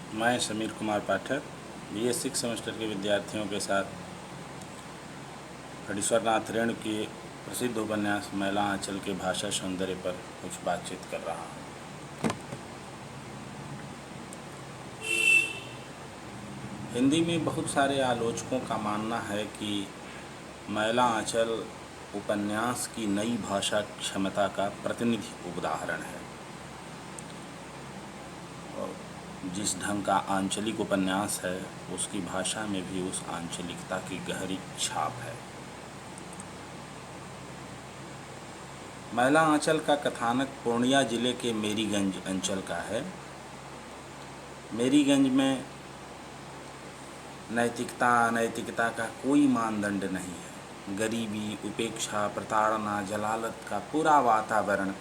मैं Sameer Kumar Pathak BA 6 semester के विद्यार्थियों के साथ खडीश्वर नाथ रेणु के प्रसिद्ध उपन्यास मैला आंचल के भाषा सौंदर्य पर कुछ बातचीत कर रहा हूँ। हिंदी में बहुत सारे आलोचकों का मानना है कि मैला आंचल उपन्यास की नई भाषा क्षमता का प्रतिनिधि उदाहरण है। जिस ढंग का आंचलिक उपन्यास है उसकी भाषा में भी उस आंचलिकता की गहरी छाप है। मैला आंचल का कथानक पूर्णिया जिले के मेरीगंज अंचल का है। मेरीगंज में नैतिकता अनैतिकता का कोई मानदंड नहीं है। गरीबी, उपेक्षा, प्रताड़ना, जलालत का पूरा वातावरण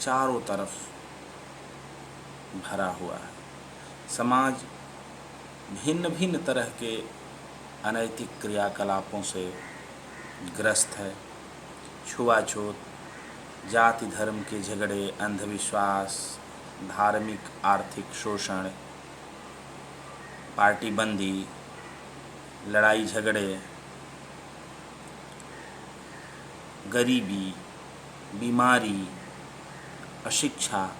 चारों तरफ भरा हुआ है। समाज भिन्न भिन्न तरह के अनैतिक क्रियाकलापों से ग्रस्त है। छुआछूत, जाति धर्म के झगड़े, अंधविश्वास, धार्मिक आर्थिक शोषण, पार्टीबंदी, लड़ाई झगड़े, गरीबी, बीमारी, अशिक्षा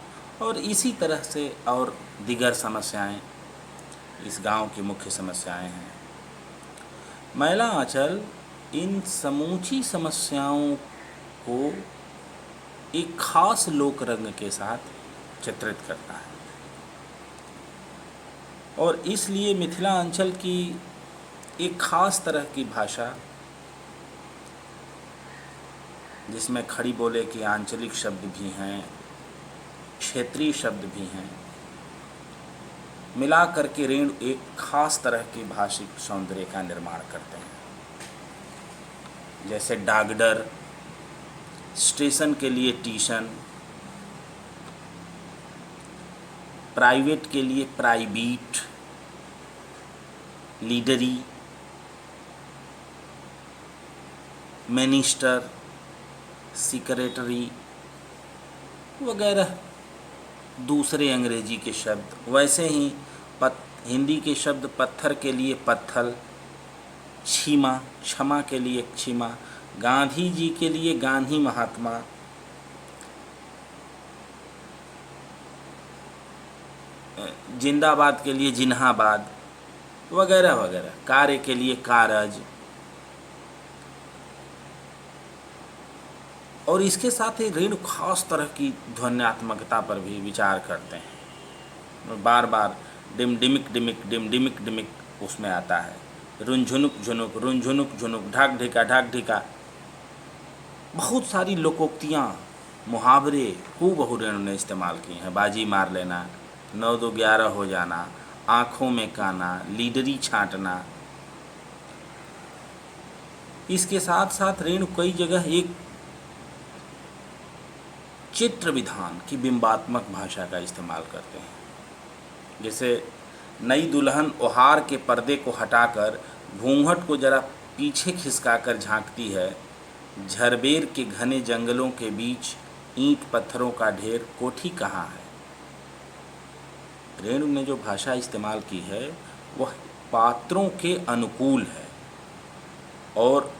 और इसी तरह से और दीगर समस्याएं इस गांव की मुख्य समस्याएं हैं। मैला आंचल इन समूची समस्याओं को एक खास लोक रंग के साथ चित्रित करता है और इसलिए मिथिला अंचल की एक खास तरह की भाषा, जिसमें खड़ी बोले के आंचलिक शब्द भी हैं, क्षेत्रीय शब्द भी हैं, मिला करके रेणु एक खास तरह के भाषिक सौंदर्य का निर्माण करते हैं। जैसे डागडर, स्टेशन के लिए टीशन, प्राइवेट के लिए प्राइवेट, लीडरी, मिनिस्टर, सेक्रेटरी वगैरह दूसरे अंग्रेजी के शब्द। वैसे ही हिंदी के शब्द पत्थर के लिए पत्थल, क्षमा, क्षमा के लिए क्षमा, गांधी जी के लिए गांधी महात्मा, जिंदाबाद के लिए जिन्हाबाद वगैरह वगैरह, कार्य के लिए कारज। और इसके साथ ही रेणु खास तरह की ध्वन्यात्मकता पर भी विचार करते हैं। बार बार डिम डिमिक डिमिक डिम डिमिक डिमिक उसमें आता है। रुनझुनुक झुनुक, रुनझुनुक झुनुक, ढाक ढिका ढाक ढिका। बहुत सारी लोकोक्तियाँ, मुहावरे हूबहू रेणु ने इस्तेमाल की हैं। बाजी मार लेना, 9-2-11 हो जाना, आँखों में काना, लीडरी छांटना। इसके साथ साथ रेणु कई जगह एक चित्र विधान की बिंबात्मक भाषा का इस्तेमाल करते हैं। जैसे नई दुल्हन ओहार के पर्दे को हटाकर घूंघट को जरा पीछे खिसकाकर झांकती है। झरबेर के घने जंगलों के बीच ईंट पत्थरों का ढेर, कोठी कहाँ है। रेणु ने जो भाषा इस्तेमाल की है वह पात्रों के अनुकूल है और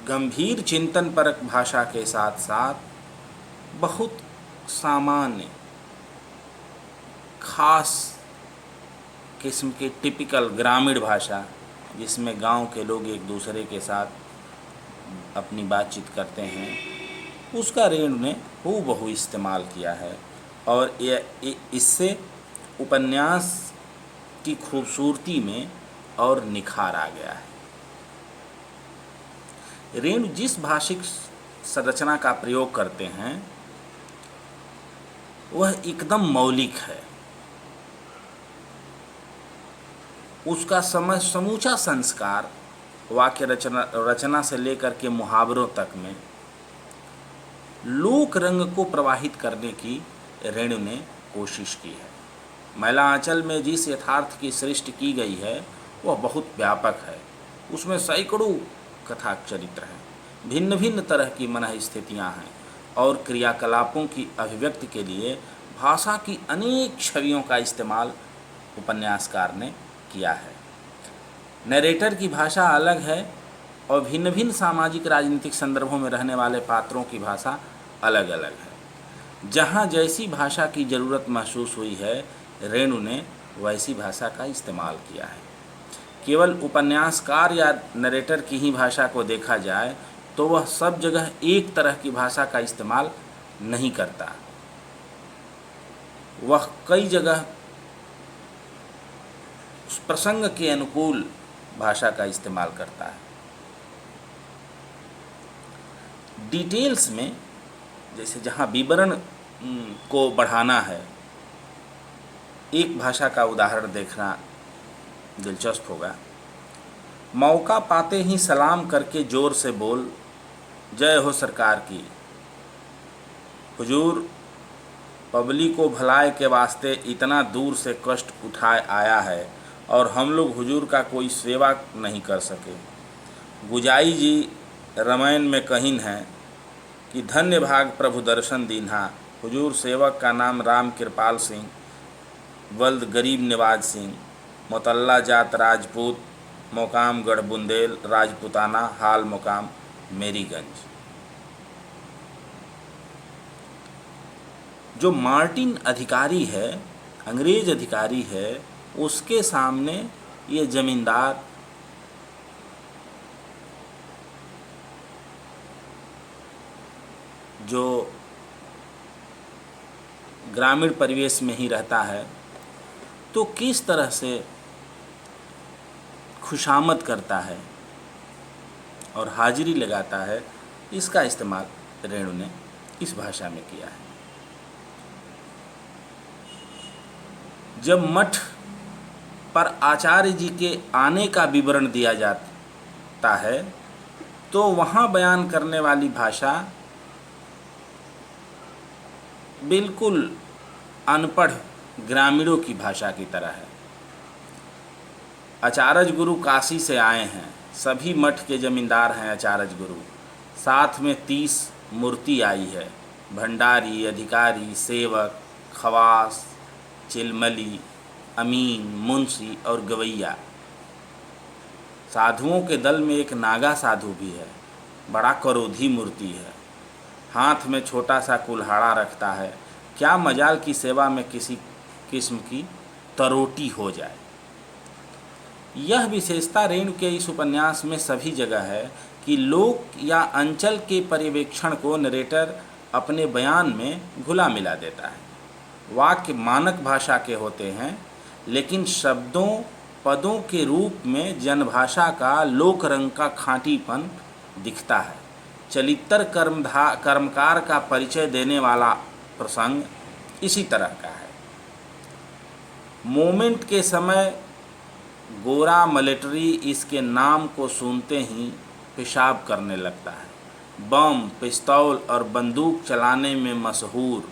गंभीर चिंतन परक भाषा के साथ साथ बहुत सामान्य खास किस्म की टिपिकल ग्रामीण भाषा, जिसमें गांव के लोग एक दूसरे के साथ अपनी बातचीत करते हैं, उसका रेणु ने हूबहू इस्तेमाल किया है। और इससे उपन्यास की खूबसूरती में और निखार आ गया है। रेणु जिस भाषिक संरचना का प्रयोग करते हैं वह एकदम मौलिक है। उसका समूचा संस्कार वाक्य रचना से लेकर के मुहावरों तक में लोक रंग को प्रवाहित करने की रेणु ने कोशिश की है। मैला आंचल में जिस यथार्थ की सृष्टि की गई है वह बहुत व्यापक है। उसमें सैकड़ों कथा चरित्र हैं, भिन्न भिन्न तरह की मन स्थितियाँ हैं और क्रियाकलापों की अभिव्यक्ति के लिए भाषा की अनेक छवियों का इस्तेमाल उपन्यासकार ने किया है। नरेटर की भाषा अलग है और भिन्न भिन्न सामाजिक राजनीतिक संदर्भों में रहने वाले पात्रों की भाषा अलग अलग है। जहाँ जैसी भाषा की ज़रूरत महसूस हुई है, रेणु ने वैसी भाषा का इस्तेमाल किया है। केवल उपन्यासकार या नरेटर की ही भाषा को देखा जाए तो वह सब जगह एक तरह की भाषा का इस्तेमाल नहीं करता। वह कई जगह उस प्रसंग के अनुकूल भाषा का इस्तेमाल करता है। डिटेल्स में, जैसे जहाँ विवरण को बढ़ाना है, एक भाषा का उदाहरण देखना दिलचस्प होगा। मौका पाते ही सलाम करके जोर से बोल, जय हो सरकार की। हुजूर पब्लिक को भलाई के वास्ते इतना दूर से कष्ट उठाए आया है और हम लोग हुजूर का कोई सेवा नहीं कर सके। गुजाई जी रामायण में कहिन है कि धन्य भाग प्रभु दर्शन दीन्हा। हुजूर सेवक का नाम राम कृपाल सिंह, वल्द गरीब निवाज सिंह, मोतल्ला जात राजपूत, मोकाम गढ़ बुंदेल राजपुताना, हाल मोकाम मेरीगंज। जो मार्टिन अधिकारी है, अंग्रेज अधिकारी है, उसके सामने ये जमींदार जो ग्रामीण परिवेश में ही रहता है, तो किस तरह से खुशामद करता है और हाजिरी लगाता है, इसका इस्तेमाल रेणु ने इस भाषा में किया है। जब मठ पर आचार्य जी के आने का विवरण दिया जाता है तो वहाँ बयान करने वाली भाषा बिल्कुल अनपढ़ ग्रामीणों की भाषा की तरह है। आचार्य गुरु काशी से आए हैं, सभी मठ के जमींदार हैं आचार्य गुरु, साथ में 30 मूर्ति आई है, भंडारी, अधिकारी, सेवक, खवास, चिलमली, अमीन, मुंशी और गवैया। साधुओं के दल में एक नागा साधु भी है, बड़ा क्रोधी मूर्ति है, हाथ में छोटा सा कुल्हाड़ा रखता है। क्या मजाल की सेवा में किसी किस्म की तरोटी हो जाए। यह विशेषता रेणु के इस उपन्यास में सभी जगह है कि लोक या अंचल के पर्यवेक्षण को नरेटर अपने बयान में घुला मिला देता है। वाक्य मानक भाषा के होते हैं, लेकिन शब्दों पदों के रूप में जनभाषा का लोक रंग का खाँटीपन दिखता है। चलित्र कर्मकार का परिचय देने वाला प्रसंग इसी तरह का है। मोमेंट के समय गोरा मिलिट्री इसके नाम को सुनते ही पेशाब करने लगता है। बम, पिस्तौल और बंदूक चलाने में मशहूर।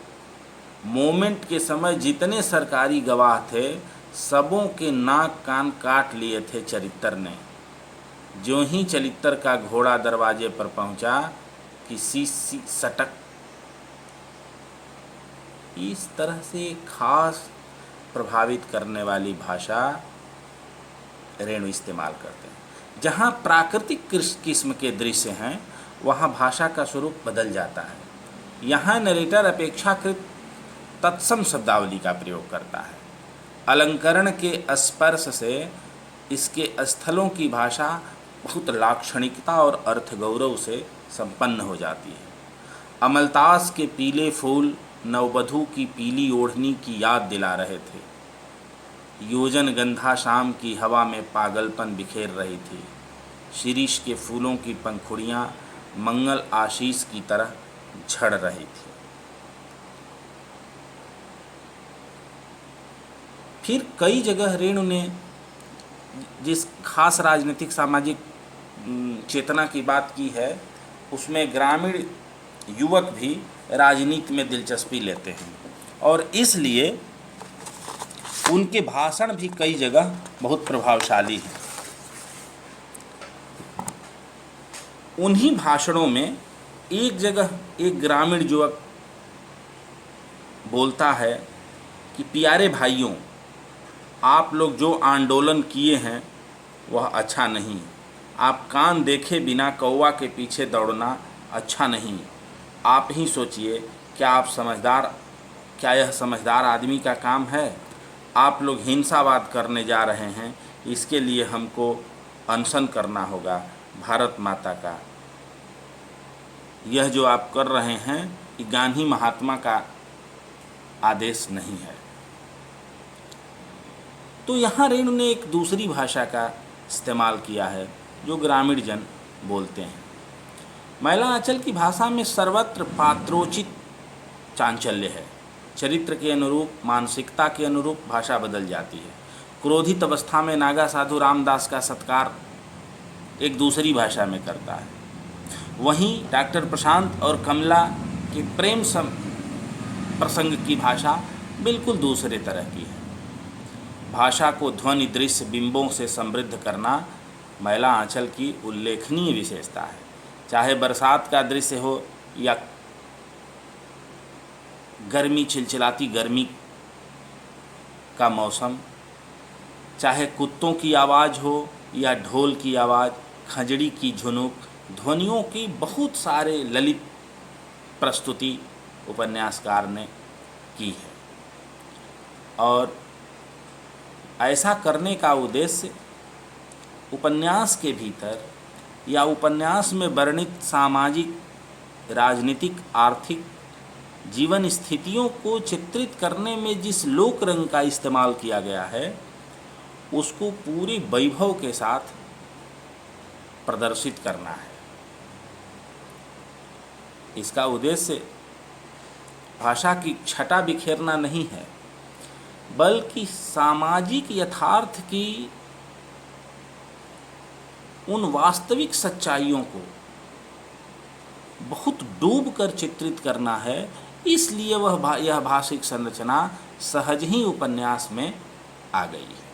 मोमेंट के समय जितने सरकारी गवाह थे, सबों के नाक कान काट लिए थे चरित्र ने। जो ही चरित्र का घोड़ा दरवाजे पर पहुंचा कि सी सटक। इस तरह से खास प्रभावित करने वाली भाषा रेणु इस्तेमाल करते हैं। जहाँ प्राकृतिक किस्म के दृश्य हैं, वहाँ भाषा का स्वरूप बदल जाता है। यहाँ नरेटर अपेक्षाकृत तत्सम शब्दावली का प्रयोग करता है। अलंकरण के स्पर्श से इसके स्थलों की भाषा बहुत लाक्षणिकता और अर्थगौरव से संपन्न हो जाती है। अमलतास के पीले फूल नववधू की पीली ओढ़नी की याद दिला रहे थे। योजन गंधा शाम की हवा में पागलपन बिखेर रही थी। शिरीष के फूलों की पंखुड़ियाँ मंगल आशीष की तरह झड़ रही थी। फिर कई जगह रेणु ने जिस खास राजनीतिक सामाजिक चेतना की बात की है, उसमें ग्रामीण युवक भी राजनीति में दिलचस्पी लेते हैं और इसलिए उनके भाषण भी कई जगह बहुत प्रभावशाली हैं। उन्हीं भाषणों में एक जगह एक ग्रामीण युवक बोलता है कि प्यारे भाइयों, आप लोग जो आंदोलन किए हैं वह अच्छा नहीं। आप कान देखे बिना कौवा के पीछे दौड़ना अच्छा नहीं। आप ही सोचिए, क्या यह समझदार आदमी का काम है? आप लोग हिंसावाद करने जा रहे हैं, इसके लिए हमको अनशन करना होगा भारत माता का। यह जो आप कर रहे हैं ये गांधी महात्मा का आदेश नहीं है। तो यहाँ रेणु ने एक दूसरी भाषा का इस्तेमाल किया है जो ग्रामीण जन बोलते हैं। महिला आंचल की भाषा में सर्वत्र पात्रोचित चांचल्य है। चरित्र के अनुरूप, मानसिकता के अनुरूप भाषा बदल जाती है। क्रोधित अवस्था में नागा साधु रामदास का सत्कार एक दूसरी भाषा में करता है। वहीं डॉक्टर प्रशांत और कमला के प्रेम प्रसंग की भाषा बिल्कुल दूसरे तरह की है। भाषा को ध्वनि, दृश्य, बिंबों से समृद्ध करना महिला आंचल की उल्लेखनीय विशेषता है। चाहे बरसात का दृश्य हो या गर्मी, चिलचिलाती गर्मी का मौसम, चाहे कुत्तों की आवाज़ हो या ढोल की आवाज़, खंजड़ी की झुनुक, ध्वनियों की बहुत सारे ललित प्रस्तुति उपन्यासकार ने की है। और ऐसा करने का उद्देश्य उपन्यास के भीतर या उपन्यास में वर्णित सामाजिक, राजनीतिक, आर्थिक जीवन स्थितियों को चित्रित करने में जिस लोक रंग का इस्तेमाल किया गया है उसको पूरे वैभव के साथ प्रदर्शित करना है। इसका उद्देश्य भाषा की छटा बिखेरना नहीं है, बल्कि सामाजिक यथार्थ की उन वास्तविक सच्चाइयों को बहुत डूब कर चित्रित करना है। इसलिए यह भाषिक संरचना सहज ही उपन्यास में आ गई है।